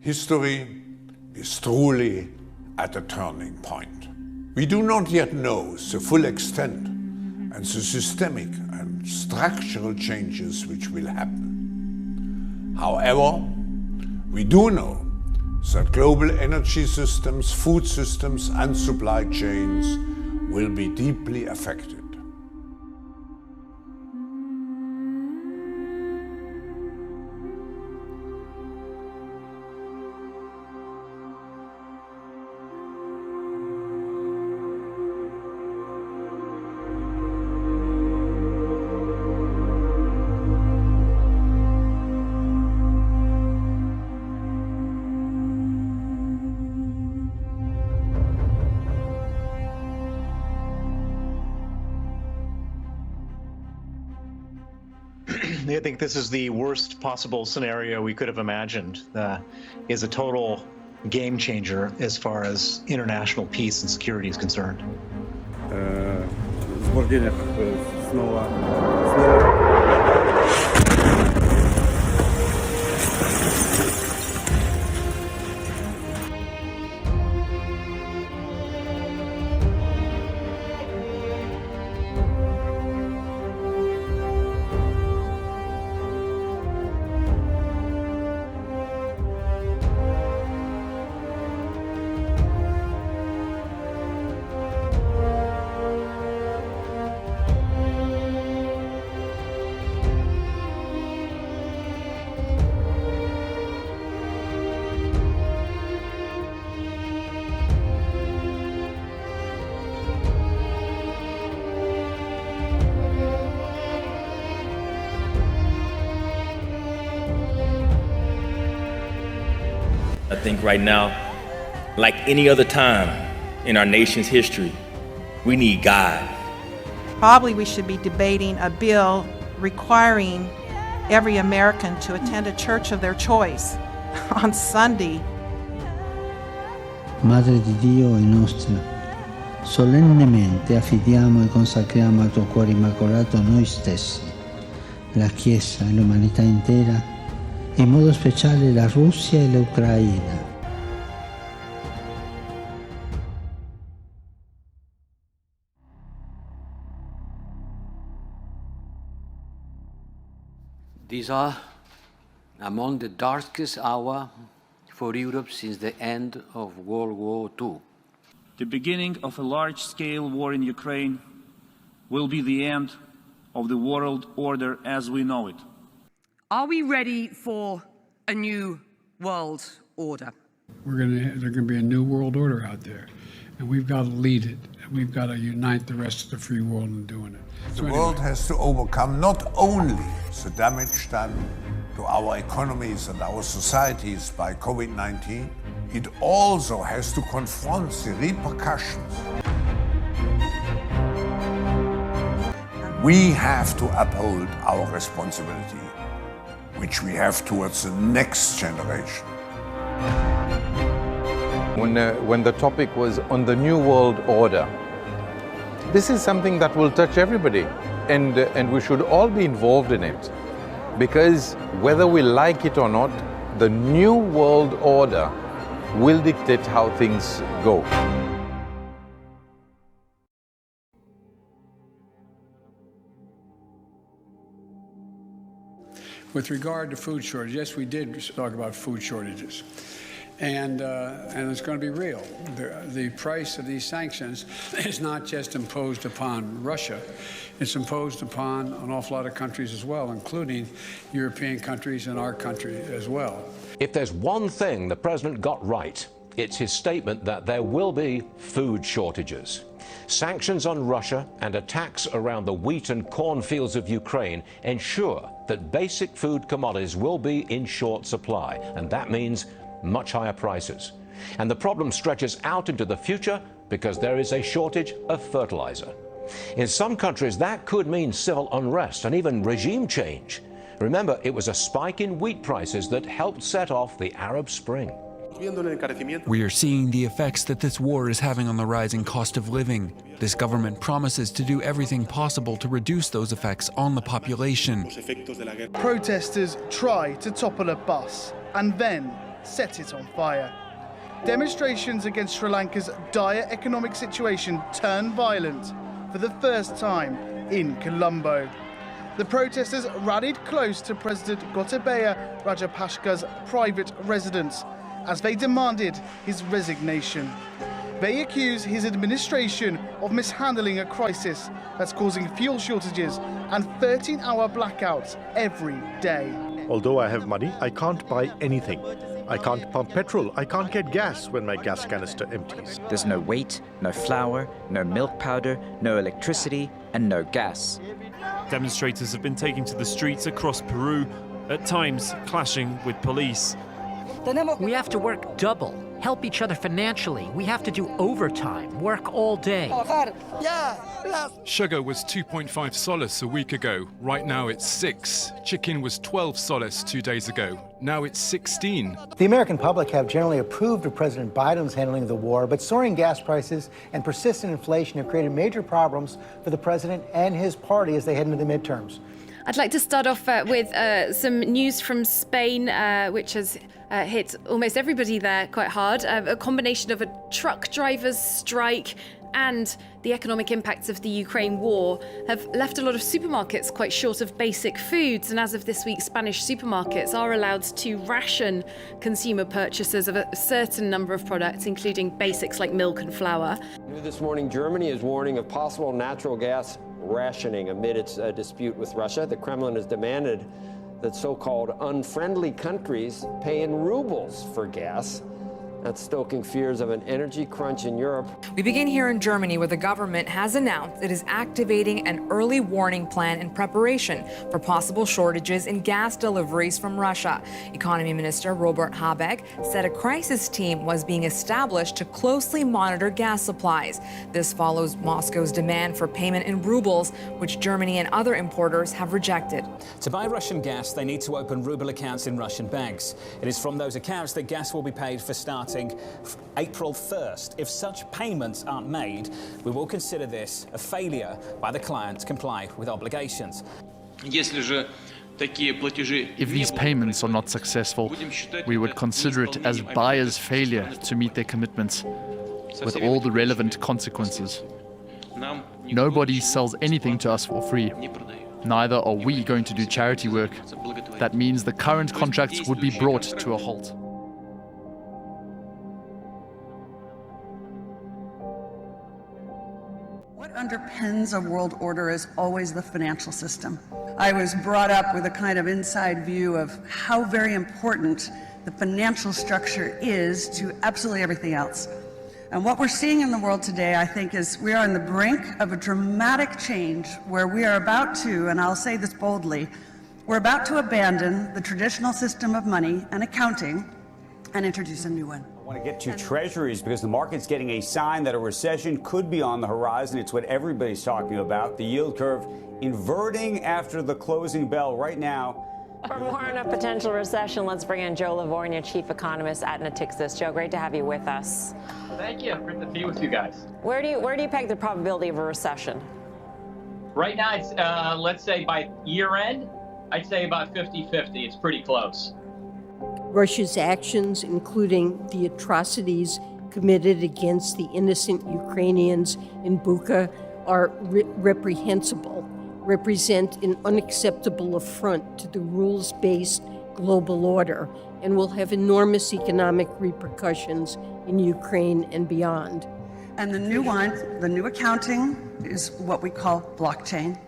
History is truly at a turning point. We do not yet know the full extent and the systemic and structural changes which will happen. However, we do know that global energy systems, food systems, and supply chains will be deeply affected. I think this is the worst possible scenario we could have imagined. Is a total game changer as far as international peace and security is concerned. I think right now, like any other time in our nation's history, we need God. Probably we should be debating a bill requiring every American to attend a church of their choice on Sunday. Madre di Dio e nostra, solennemente affidiamo e consacriamo al tuo cuore immacolato noi stessi, la Chiesa e l'umanità intera, in modo speciale la Russia e l'Ucraina. These are among the darkest hours for Europe since the end of World War II. The beginning of a large-scale war in Ukraine will be the end of the world order as we know it. Are we ready for a new world order? There's going to be a new world order out there, and we've got to lead it. And we've got to unite the rest of the free world in doing it. The world has to overcome not only the damage done to our economies and our societies by COVID-19, it also has to confront the repercussions. We have to uphold our responsibility, which we have towards the next generation. When the topic was on the New World Order, this is something that will touch everybody, and we should all be involved in it, because whether we like it or not, the New World Order will dictate how things go. With regard to food shortage, yes, we did talk about food shortages. And it's going to be real. The price of these sanctions is not just imposed upon Russia, it's imposed upon an awful lot of countries as well, including European countries and our country as well. If there's one thing the president got right, it's his statement that there will be food shortages. Sanctions on Russia and attacks around the wheat and corn fields of Ukraine ensure that basic food commodities will be in short supply, and that means much higher prices. And the problem stretches out into the future because there is a shortage of fertilizer. In some countries, that could mean civil unrest and even regime change. Remember, it was a spike in wheat prices that helped set off the Arab Spring. We are seeing the effects that this war is having on the rising cost of living. This government promises to do everything possible to reduce those effects on the population. Protesters try to topple a bus, and then set it on fire. Demonstrations against Sri Lanka's dire economic situation turned violent for the first time in Colombo. The protesters rallied close to President Gotabaya Rajapaksa's private residence as they demanded his resignation. They accuse his administration of mishandling a crisis that's causing fuel shortages and 13-hour blackouts every day. Although I have money, I can't buy anything. I can't pump petrol. I can't get gas when my gas canister empties. There's no wheat, no flour, no milk powder, no electricity, and no gas. Demonstrators have been taken to the streets across Peru, at times clashing with police. We have to work double, help each other financially. We have to do overtime, work all day. Sugar was 2.5 soles a week ago. Right now it's 6. Chicken was 12 soles 2 days ago. Now it's 16. The American public have generally approved of President Biden's handling of the war, but soaring gas prices and persistent inflation have created major problems for the president and his party as they head into the midterms. I'd like to start off with some news from Spain, which has hit almost everybody there quite hard. A combination of a truck driver's strike and the economic impacts of the Ukraine war have left a lot of supermarkets quite short of basic foods. And as of this week, Spanish supermarkets are allowed to ration consumer purchases of a certain number of products, including basics like milk and flour. New this morning, Germany is warning of possible natural gas rationing amid its dispute with Russia. The Kremlin has demanded that so-called unfriendly countries pay in rubles for gas. That's stoking fears of an energy crunch in Europe. We begin here in Germany, where the government has announced it is activating an early warning plan in preparation for possible shortages in gas deliveries from Russia. Economy Minister Robert Habeck said a crisis team was being established to closely monitor gas supplies. This follows Moscow's demand for payment in rubles, which Germany and other importers have rejected. To buy Russian gas, they need to open ruble accounts in Russian banks. It is from those accounts that gas will be paid for starting April 1st. If such payments aren't made, we will consider this a failure by the client to comply with obligations. If these payments are not successful, we would consider it as buyers' failure to meet their commitments, with all the relevant consequences. Nobody sells anything to us for free. Neither are we going to do charity work. That means the current contracts would be brought to a halt. What underpins a world order is always the financial system. I was brought up with a kind of inside view of how very important the financial structure is to absolutely everything else. And what we're seeing in the world today, I think, is we are on the brink of a dramatic change where we are about to, and I'll say this boldly, we're about to abandon the traditional system of money and accounting and introduce a new one. I want to get to treasuries because the market's getting a sign that a recession could be on the horizon. It's what everybody's talking about. The yield curve inverting after the closing bell right now. For more on a potential recession, let's bring in Joe Livornia, chief economist at Natixis. Joe, great to have you with us. Thank you. Great to be with you guys. Where do you peg the probability of a recession? Right now, it's let's say by year end, I'd say about 50-50. It's pretty close. Russia's actions, including the atrocities committed against the innocent Ukrainians in Bucha, are reprehensible, represent an unacceptable affront to the rules-based global order, and will have enormous economic repercussions in Ukraine and beyond. And the new one, the new accounting, is what we call blockchain.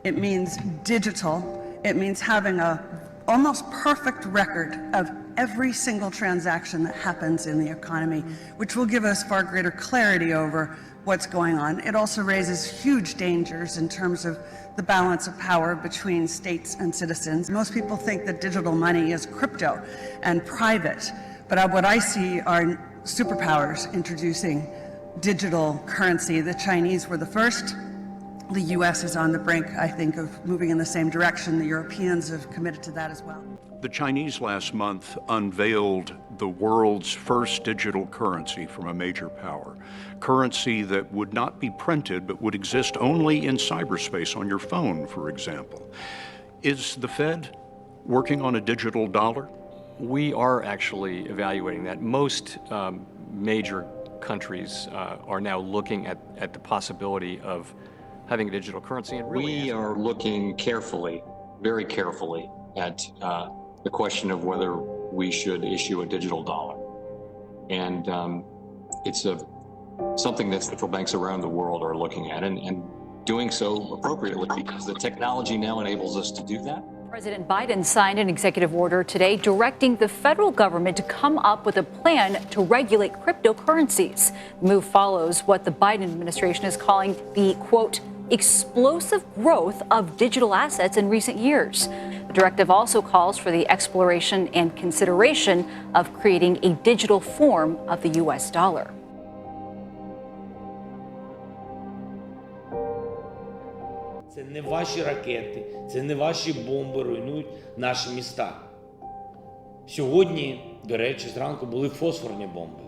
It means digital. It means having a almost perfect record of every single transaction that happens in the economy, which will give us far greater clarity over what's going on. It also raises huge dangers in terms of the balance of power between states and citizens. Most people think that digital money is crypto and private, but what I see are superpowers introducing digital currency. The Chinese were the first. The U.S. is on the brink, I think, of moving in the same direction. The Europeans have committed to that as well. The Chinese last month unveiled the world's first digital currency from a major power. Currency that would not be printed, but would exist only in cyberspace on your phone, for example. Is the Fed working on a digital dollar? We are actually evaluating that. Most major countries are now looking at the possibility of having a digital currency. And really we are looking carefully, very carefully, at the question of whether we should issue a digital dollar. And it's something that central banks around the world are looking at and doing so appropriately because the technology now enables us to do that. President Biden signed an executive order today directing the federal government to come up with a plan to regulate cryptocurrencies. The move follows what the Biden administration is calling the, quote, explosive growth of digital assets in recent years. The directive also calls for the exploration and consideration of creating a digital form of the U.S. dollar. Це не ваші ракети, це не ваші бомби руйнують наші міста. Сьогодні, до речі, зранку були фосфорні бомби.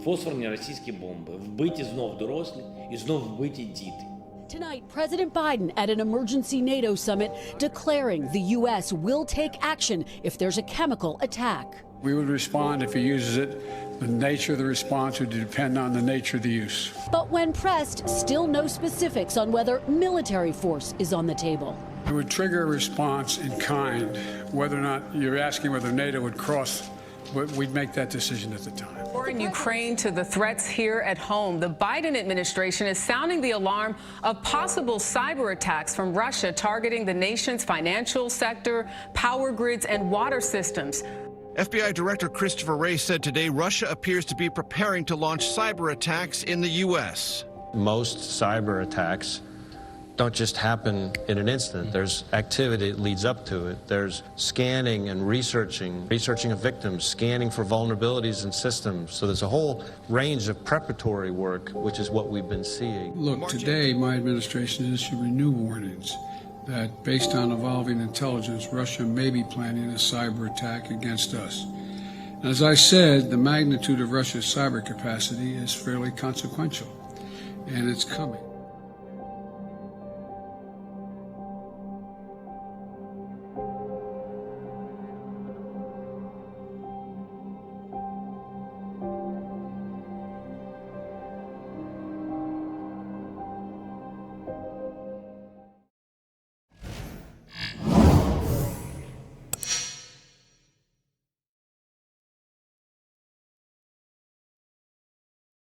Фосфорні російські бомби. Вбиті знов дорослі і знов вбиті діти. Tonight, President Biden at an emergency NATO summit declaring the U.S. will take action if there's a chemical attack. We would respond if he uses it. The nature of the response would depend on the nature of the use. But when pressed, still no specifics on whether military force is on the table. It would trigger a response in kind. Whether or not you're asking whether NATO would cross, we'd make that decision at the time. War in Ukraine to the threats here at home, the Biden administration is sounding the alarm of possible cyber attacks from Russia targeting the nation's financial sector, power grids, and water systems. FBI Director Christopher Wray said today Russia appears to be preparing to launch cyber attacks in the U.S. Most cyber attacks don't just happen in an instant. There's activity that leads up to it. There's scanning and researching of victims, scanning for vulnerabilities in systems. So there's a whole range of preparatory work, which is what we've been seeing. Look, today my administration has issued new warnings that based on evolving intelligence, Russia may be planning a cyber attack against us. And as I said, the magnitude of Russia's cyber capacity is fairly consequential, and it's coming.